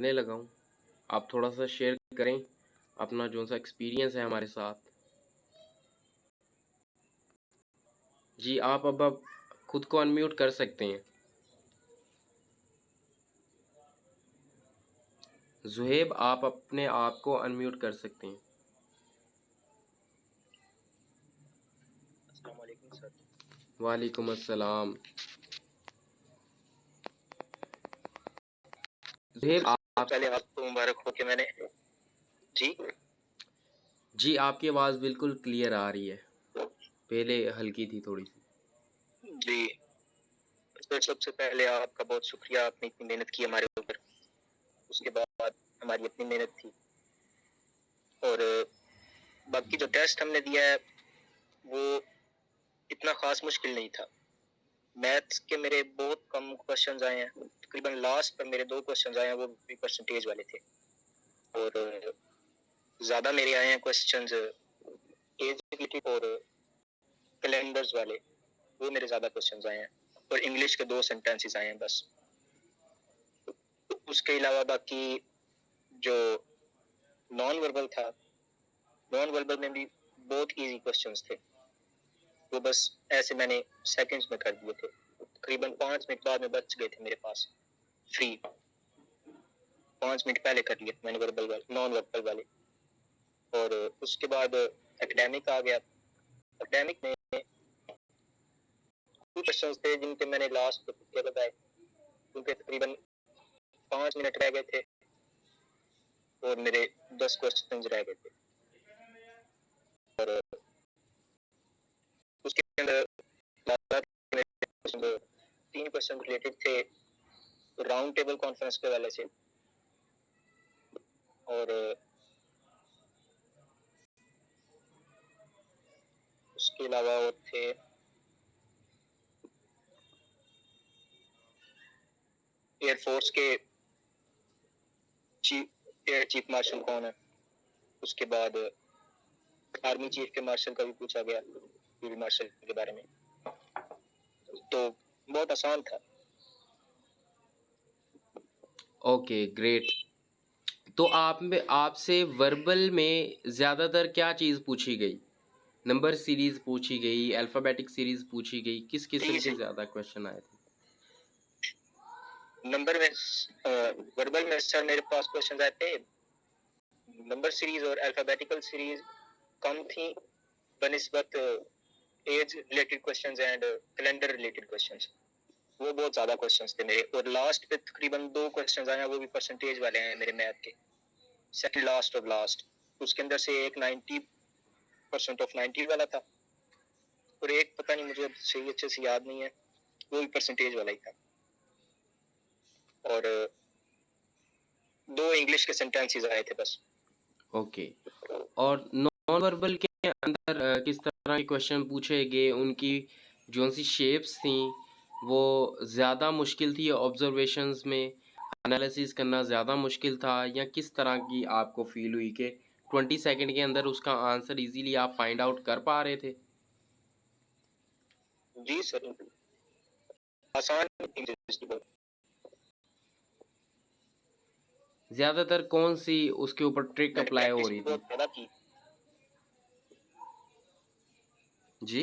करने लगा हूँ। आप थोड़ा सा शेयर करें अपना जो सा एक्सपीरियंस है हमारे साथ। जी आप अब खुद को अनम्यूट कर सकते हैं। जुहेब आप अपने आप को अनम्यूट कर सकते हैं। अस्सलाम वालेकुम सर। वालेकुम अस्सलाम। जुहेब सबसे आप पहले आपको मुबारक हो कि मैंने जी आपकी आवाज़ बिल्कुल क्लियर आ रही है, पहले हल्की थी थोड़ी सी। जी सर, सबसे पहले आपका बहुत शुक्रिया, आपने इतनी मेहनत की हमारे ऊपर। उसके बाद हमारी अपनी मेहनत थी और बाकी जो टेस्ट हमने दिया है वो इतना ख़ास मुश्किल नहीं था। मैथ्स के मेरे बहुत कम क्वेश्चंस आए हैं, तकरीबन लास्ट पर मेरे 2 क्वेश्चंस आए हैं, वो भी परसेंटेज वाले थे। और ज़्यादा मेरे आए हैं क्वेश्चंस एज रिलेटेड और कैलेंडर्स वाले, वो मेरे ज़्यादा क्वेश्चंस आए हैं। और इंग्लिश के 2 सेंटेंसेस आए हैं बस। उसके अलावा बाकी जो नॉन वर्बल था, नॉन वर्बल में भी बहुत इजी क्वेश्चंस थे, वो बस ऐसे मैंने सेकंड्स में कर दिए थे। तकरीबन 5 मिनट बाद में बच गए थे मेरे पास फ्री। 5 मिनट पहले कर लिए थे मैंने वर्बल वाले, नॉन वर्बल वाले। और उसके बाद एकेडमिक आ गया। एकेडमिक में कुछ क्वेश्चंस थे जिनके मैंने लास्ट पे तुक्के लगाए, क्योंकि तकरीबन 5 मिनट रह गए थे और मेरे 10 क्वेश्चंस रह गए थे। और उसके अंदर 3 क्वेश्चन रिलेटेड थे राउंड टेबल कॉन्फ्रेंस के वाले से, और उसके अलावा और थे एयरफोर्स के एयर चीफ मार्शल कौन है, उसके बाद आर्मी चीफ के मार्शल का भी पूछा गया, फील्ड मार्शल के बारे में। तो बहुत आसान था। Okay great. तो आपसे वर्बल में ज़्यादातर क्या चीज़ पूछी गई? नंबर सीरीज पूछी गई, अल्फ़ाबेटिक सीरीज पूछी गई, किस किस्म के ज़्यादा क्वेश्चन आए थे? नंबर में वर्बल में सर मेरे पास क्वेश्चन आए थे, नंबर सीरीज और अल्फाबेटिकल सीरीज कम थी बनिस्बत age related questions and calendar related questions. वो बहुत ज़्यादा क्वेश्चंस थे मेरे। और लास्ट पे तकरीबन 2 क्वेश्चंस आए हैं, वो भी परसेंटेज वाले हैं मेरे मैथ के, सेकंड लास्ट और लास्ट। उसके अंदर से एक 90% ऑफ 90 वाला था और एक पता नहीं, मुझे सही अच्छे से याद नहीं है, वो भी परसेंटेज वाला ही था। और 2 इंग्लिश के सेंटेंसेस आए थे बस। ओके। और नॉन वर्बल के अंदर किस तरह के क्वेश्चन पूछे गए, उनकी जो सी शेप्स थी वो ज़्यादा मुश्किल थी, ऑब्जर्वेशंस में एनालिसिस करना ज़्यादा मुश्किल था, या किस तरह की आपको फील हुई कि 20 सेकंड के अंदर उसका आंसर इजीली आप फाइंड आउट कर पा रहे थे? जी सर, आसान बहुत। ज़्यादातर कौन सी उसके ऊपर ट्रिक मैंने अप्लाई हो प्रैक्टिस रही भी थी? बहुत ज़्यादा की। जी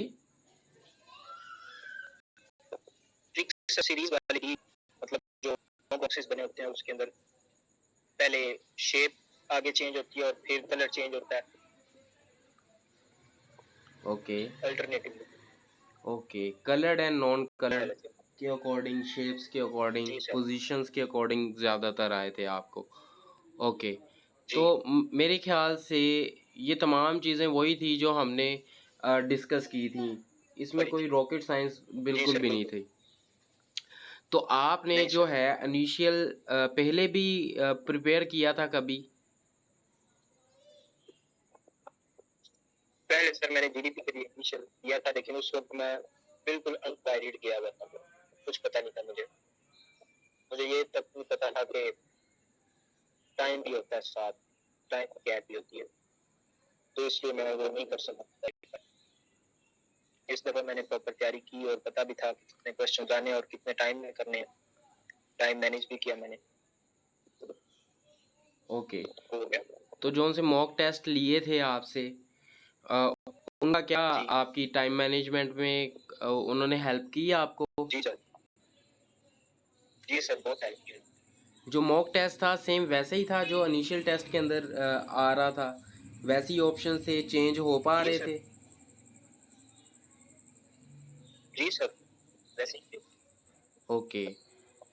ट्रिक्स सीरीज वाली ही, मतलब जो बॉक्सेस बने होते हैं उसके अंदर पहले शेप आगे चेंज होती है और फिर कलर चेंज होता है okay. Alternatively. Okay, coloured and non coloured के अकॉर्डिंग, शेप्स के अकॉर्डिंग, जी सर। पोजीशंस के अकॉर्डिंग ज़्यादातर आए थे आपको। ओके। जी तो मेरे ख्याल से ये तमाम चीज़ें वही थी जो हमने डिस्कस की थी, इसमें बड़ी कोई थी। रॉकेट साइंस जी बिल्कुल सर, भी नहीं बिल्कुल थी। तो आपने नहीं जो सर। है इनिशियल पहले भी प्रिपेयर किया था कभी? पहले सर मैंने जीडीपी के लिए इनिशियल किया था, लेकिन उस वक्त मैं बिल्कुल अनगाइडेड गया हुआ था, कुछ पता नहीं था मुझे। मुझे ये तक नहीं पता था कि टाइम भी होता है साथ, टाइम की गैप भी होती है, तो इसलिए मैं वो नहीं कर सकता। इस दफ़ा मैंने प्रॉपर तैयारी की और पता भी था कि कितने क्वेश्चन आने और कितने टाइम में करने हैं। टाइम मैनेज भी किया मैंने। ओके। हो गया। तो जो उनसे मॉक टेस्ट लिए थे आपसे, अ, उनका क्या जी, आपकी टाइम मैनेजमेंट में उन्होंने हेल्प की आपको? जी सर। जी सर, बहुत हेल्प की। जो मॉक टेस्ट था सेम वैसे ही था जो इनिशियल टेस्ट के अंदर आ रहा था, वैसे ही ऑप्शन से चेंज हो पा जी रहे सर, थे? जी सर, वैसे ही। ओके।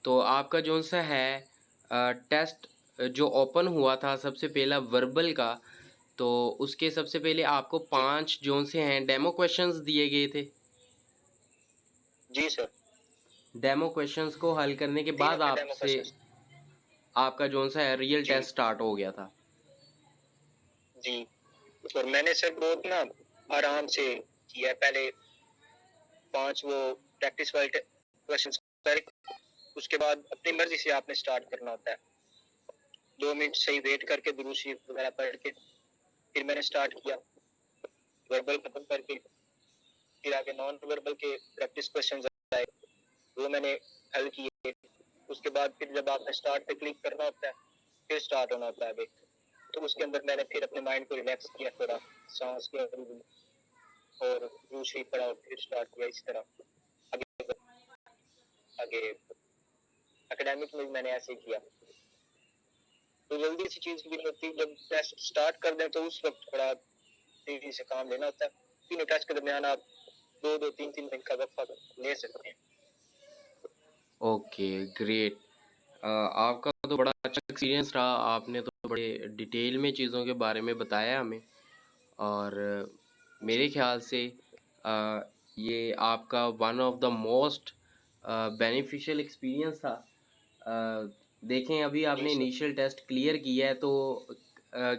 तो आपका जो सा है टेस्ट जो ओपन हुआ था सबसे पहला वर्बल का, तो उसके सबसे पहले आपको जी, 5 जोन से हैं डेमो क्वेश्चंस दिए गए थे। जी सर, डेमो क्वेश्चंस को हल करने के 3 बाद अपने डेमो आपसे क्वेश्चंस। आपका जो सा है रियल जी, टेस्ट स्टार्ट हो गया था। जी। और मैंने सर बहुत ना आराम से किया है। पहले 5 वो प्रैक्टिस वाले क्वेश्चंस करे, उसके बाद अपनी मर्ज़ी से आपने स्टार्ट करना होता है। 2 मिनट सही वेट करके दुरूद शरीफ वगैरह पढ़ के फिर मैंने स्टार्ट किया, वर्बल खत्म करके, फिर आगे नॉन वर्बल के प्रैक्टिस क्वेश्चंस आए, वो मैंने हल किए। उसके बाद फिर जब आपने स्टार्ट पे क्लिक करना होता है, फिर स्टार्ट होना होता है आगे। तो उसके अंदर मैंने फिर अपने माइंड को रिलैक्स किया थोड़ा, सांस के और दूसरी पढ़ा और फिर स्टार्ट किया इस तरह। आगे आगे एकेडमिक में भी मैंने ऐसे ही किया। तो जल्दी सी चीज़ भी नहीं होती, जब टेस्ट स्टार्ट कर दें तो उस वक्त थोड़ा तेज़ी से काम लेना होता है। तीनों टेस्ट के दरमियान आप 2-2, 3-3 दिन का वक़्फ़ा ले सकते हैं। Okay, great. आपका तो बड़ा अच्छा एक्सपीरियंस रहा, आपने तो बड़े डिटेल में चीज़ों के बारे में बताया हमें। और मेरे जी, ख्याल से अ, ये आपका one of the most beneficial experience था। देखें अभी जी आपने सर। इनिशियल टेस्ट क्लियर किया है तो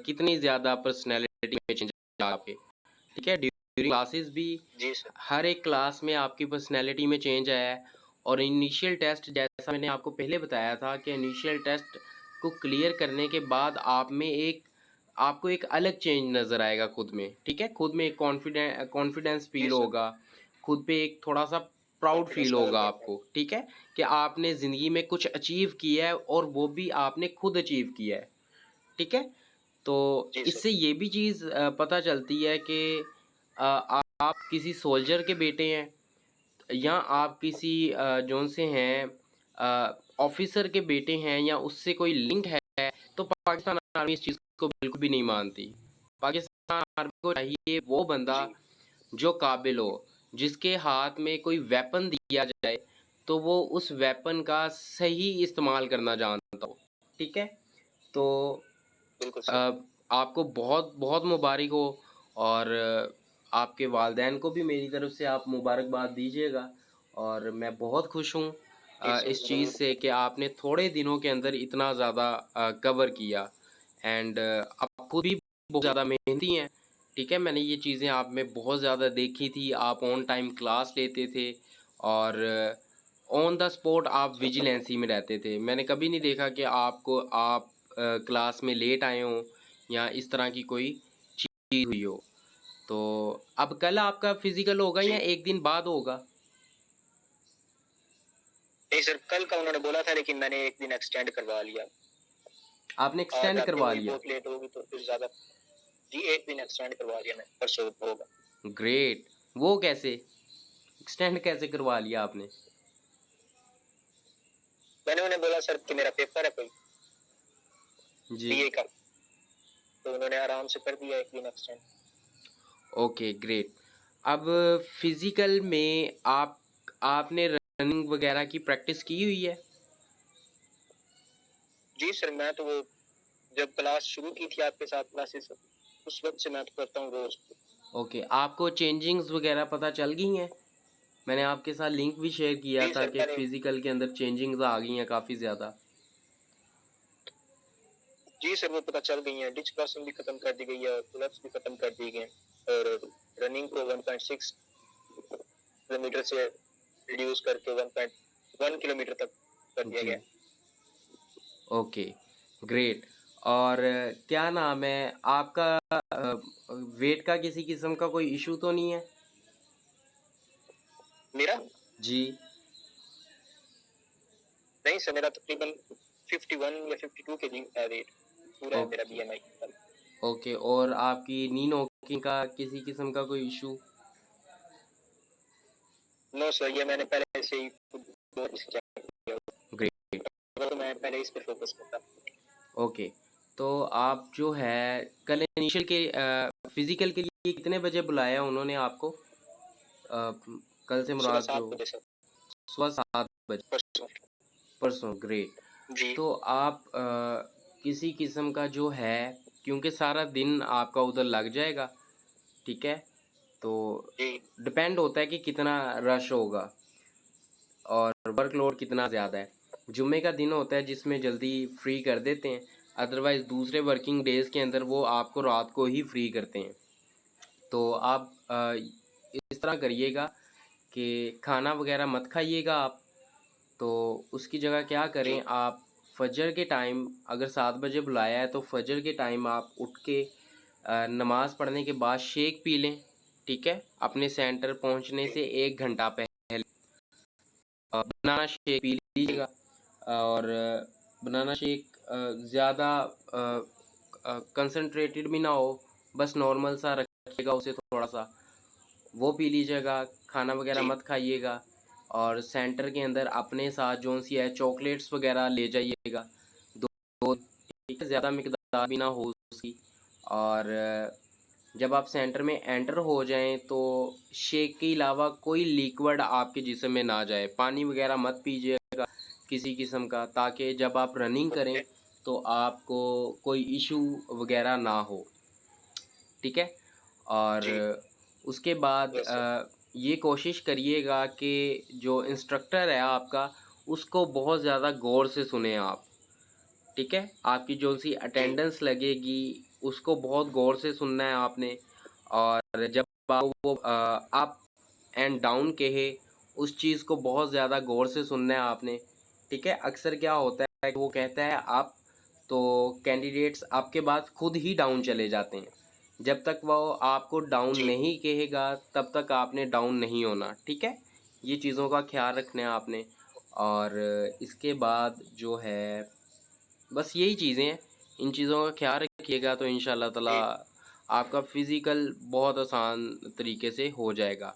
कितनी ज़्यादा पर्सनैलिटी में चेंज आया आपके, ठीक है? ड्यूरिंग क्लासेस भी जी सर। हर एक क्लास में आपकी पर्सनैलिटी में चेंज आया है। और इनिशियल टेस्ट जैसा मैंने आपको पहले बताया था कि इनिशियल टेस्ट को क्लियर करने के बाद आप में एक आपको एक अलग चेंज नज़र आएगा खुद में, ठीक है? खुद में एक कॉन्फिडेंस जी फ़ील सर, होगा, खुद पे एक थोड़ा-सा प्राउड कॉन्फिडेंस फ़ील लेवल होगा बढ़ता है। आपको, ठीक है? कि आपने ज़िंदगी में कुछ अचीव किया है और वो भी आपने खुद अचीव किया है, ठीक है? तो जी सर। इससे ये भी चीज़ पता चलती है कि आप किसी सोल्जर के बेटे हैं या आप किसी जौन से हैं ऑफ़िसर के बेटे हैं या उससे कोई लिंक है, तो पाकिस्तान आर्मी इस चीज़ को बिल्कुल भी नहीं मानती। पाकिस्तान आर्मी को चाहिए वो बंदा जी, जो काबिल हो, जिसके हाथ में कोई वेपन दिया जाए, तो वो उस वेपन का सही इस्तेमाल करना जानता हो, ठीक है? तो बिल्कुल अ, सर। आपको बहुत-बहुत मुबारक हो। और आपके वालिदैन को भी मेरी तरफ से आप मुबारकबाद दीजिएगा। और मैं बहुत खुश हूँ जी सर, इस चीज़ ज़रूर। से कि आपने थोड़े दिनों के अंदर इतना ज़्यादा कवर किया। एंड आप खुद भी बहुत जी, ज़्यादा मेहनती हैं, ठीक है? मैंने ये चीज़ें आप में बहुत ज़्यादा देखी थी, आप ऑन टाइम क्लास लेते थे और ऑन द स्पॉट आप विजिलेंसी में रहते थे। मैंने कभी नहीं देखा कि आप क्लास में लेट आए हों या इस तरह की कोई चीज़ हुई हो। तो अब कल आपका फिज़िकल होगा या जी। 1 दिन बाद होगा? नहीं सर, कल का उन्होंने बोला था लेकिन मैंने 1 दिन एक्सटेंड करवा लिया। आपने आज एक्सटेंड आते करवा हुए लिया? बहुत लेट होगी तो फिर ज़्यादा। जी, 1 दिन एक्सटेंड करवा लिया मैंने, परसों होगा। ग्रेट! वो कैसे? एक्सटेंड कैसे करवा लिया आपने? मैंने उन्हें बोला सर कि मेरा पेपर है कोई जी। बीए का, तो उन्होंने आराम से कर दिया 1 दिन एक्सटेंड। Okay, great. अब फिज़िकल में आपने रनिंग वग़ैरह की प्रैक्टिस की हुई है? जी सर, मैं तो वो जब क्लास शुरू की थी आपके साथ क्लासेस, उस वक़्त से मैं तो करता हूँ रोज़। ओके, आपको चेंजिंग्स वग़ैरह पता चल गई हैं? मैंने आपके साथ लिंक भी शेयर किया जी था सर, कि पहले फिज़िकल के अंदर चेंजिंग्स आ गई हैं काफ़ी ज़्यादा। जी सर, वो पता चल गई हैं, डिच क्रॉसिंग भी खत्म कर दी गई है और पुल-अप्स भी खत्म कर दिए गए हैं और रनिंग को 1.6 किलोमीटर से रिड्यूस करके 1.1 किलोमीटर तक कर दिया जी। गया है। Okay, great. और क्या नाम है आपका वेट का किसी किस्म का कोई इश्यू तो नहीं है? मेरा? जी। नहीं सर, मेरा तकरीबन 51 या 52 केजी है वेट। पूरा है ओके मेरा बीएमआई। ओके। और आपकी नी नॉकिंग का किसी किस्म का कोई इशू? नो सर, ये मैंने पहले से ही खुद बहुत चेक किया ग्रेट। हुआ, तो मैं पहले इस पे फोकस करता। ओके। तो आप जो है कल इनिशियल के फिजिकल के लिए कितने बजे बुलाया उन्होंने आपको? कल से सुबह मुराद जो 7 बजे सर, सुबह 7 बजे परसों। परसों। ग्रेट। जी तो आप किसी किस्म का जो है, क्योंकि सारा दिन आपका उधर लग जाएगा, ठीक है, तो जी डिपेंड होता है कि कितना रश होगा और वर्कलोड कितना ज़्यादा है। जुम्मे का दिन होता है जिसमें जल्दी फ्री कर देते हैं, अदरवाइज़ दूसरे वर्किंग डेज़ के अंदर वो आपको रात को ही फ्री करते हैं। तो आप इस तरह करिएगा कि खाना वगैरह मत खाइएगा आप। तो उसकी जगह क्या जी करें आप, फजर के टाइम अगर 7 बजे बुलाया है तो फजर के टाइम आप उठ के नमाज़ पढ़ने के बाद शेक पी लें, ठीक है, अपने सेंटर पहुंचने जी से 1 घंटा पहले। बनाना शेक पी जी लीजिएगा। और बनाना शेक ज़्यादा कंसनट्रेटेड भी ना हो, बस नॉर्मल सा रखिएगा उसे थोड़ा सा, वो पी लीजिएगा। खाना वगैरह जी मत खाइएगा। और सेंटर के अंदर अपने साथ जो सी है चॉकलेट्स वगैरह ले जाइएगा, दो, ठीक है, ज़्यादा मिकदार भी ना हो उसकी। और जब आप सेंटर में एंटर हो जाएं तो शेक के अलावा कोई लिक्विड आपके जिस्म में ना जाए, पानी वगैरह मत पीजिएगा किसी किस्म का, ताकि जब आप रनिंग करें ओके तो आपको कोई इशू वगैरह ना हो, ठीक है। और जी उसके बाद यस सर ये कोशिश करिएगा कि जो इंस्ट्रक्टर है आपका उसको बहुत ज़्यादा गौर से सुने आप, ठीक है। आपकी जो सी जी अटेंडेंस लगेगी उसको बहुत गौर से सुनना है आपने। और जब आप वो अप एंड डाउन कहे उस चीज़ को बहुत ज़्यादा गौर से सुनना है आपने, ठीक है। अक्सर क्या होता है कि वो कहता है अप, तो कैंडिडेट्स आपके बाद खुद ही डाउन चले जाते हैं। जब तक वो आपको डाउन जी नहीं कहेगा तब तक आपने डाउन नहीं होना, ठीक है। ये चीज़ों का ख्याल रखना है आपने। और इसके बाद जो है बस यही चीज़ें हैं, इन चीज़ों का ख्याल रखिएगा तो इंशाल्लाह ताला जी आपका फ़िज़िकल बहुत आसान तरीके से हो जाएगा।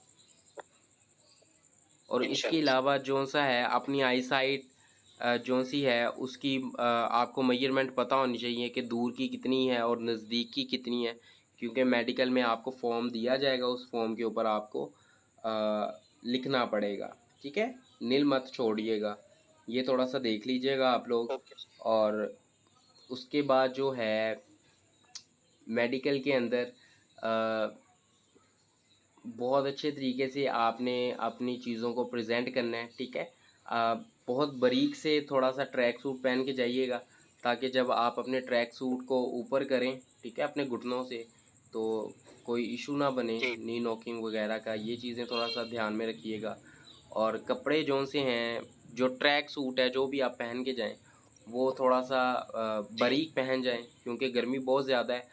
और इसके इंशाल्लाह अलावा जो सा है अपनी आई साइट जो सी है उसकी आपको मेजरमेंट पता होनी चाहिए कि दूर की कितनी है और नज़दीक की कितनी है, क्योंकि मेडिकल में आपको फॉर्म दिया जाएगा, उस फॉर्म के ऊपर आपको लिखना पड़ेगा, ठीक है। नील मत छोड़िएगा, ये थोड़ा सा देख लीजिएगा आप लोग। ओके और उसके बाद जो है मेडिकल के अंदर बहुत अच्छे तरीके से आपने अपनी चीज़ों को प्रेजेंट करना है, ठीक है। बहुत बारीक से थोड़ा सा ट्रैक सूट पहन के जाइएगा, ताकि जब आप अपने ट्रैक सूट को ऊपर करें, ठीक है, अपने घुटनों से, तो कोई इशू ना बने जी नी नॉकिंग वगैरह का, ये चीज़ें थोड़ा सा ध्यान में रखिएगा। और कपड़े जो से हैं, जो ट्रैक सूट है जो भी आप पहन के जाएं, वो थोड़ा सा जी बारीक पहन जाएं, क्योंकि गर्मी बहुत ज़्यादा है।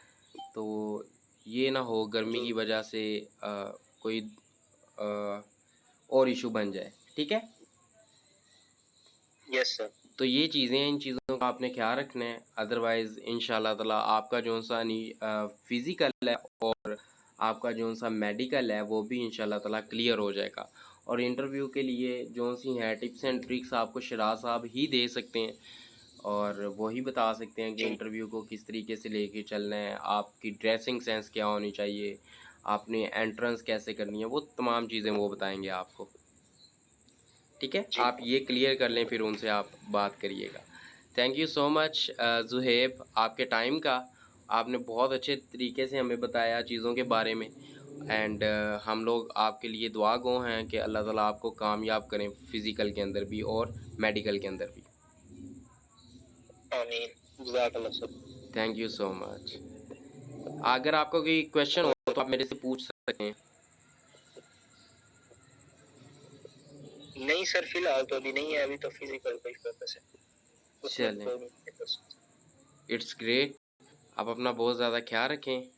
तो ये ना हो गर्मी जी की वजह से कोई अ, और इशू बन जाए, ठीक है। यस सर तो ये चीज़ें हैं, इन चीज़ों का आपने ख्याल रखना है, अदरवाइज़ इंशाल्लाह ताला आपका जो सा फिज़िकल है और आपका जो सा मेडिकल है वो भी इंशाल्लाह ताला क्लियर हो जाएगा। और इंटरव्यू के लिए जो सी हैं टिप्स एंड ट्रिक्स आपको शराज साहब ही दे सकते हैं, और वही बता सकते हैं कि जी इंटरव्यू को किस तरीके से लेके चलना है, आपकी ड्रेसिंग सेंस क्या होनी चाहिए, आपने एंट्रेंस कैसे करनी है, वो तमाम चीज़ें वो बताएंगे आपको, ठीक है। जी आप ये क्लियर कर लें फिर उनसे आप बात करिएगा। Thank you so much Zuhaib आपके टाइम का, आपने बहुत अच्छे तरीके से हमें बताया चीज़ों के बारे में। एंड हम लोग आपके लिए दुआ गो हैं कि अल्लाह ताला आपको कामयाब करें फ़िज़िकल के अंदर भी और मेडिकल के अंदर भी। आमीन जज़ाकल्लाह sir. Thank you so much. अगर आपको कोई क्वेश्चन हो तो आप मेरे से पूछ सकते हैं। नहीं सर, फिलहाल तो अभी नहीं है, अभी तो फिजिकल का ही फोकस है, उसमें चलें, तो नहीं है बस। It's great. आप अपना बहुत ज़्यादा ख्याल रखें।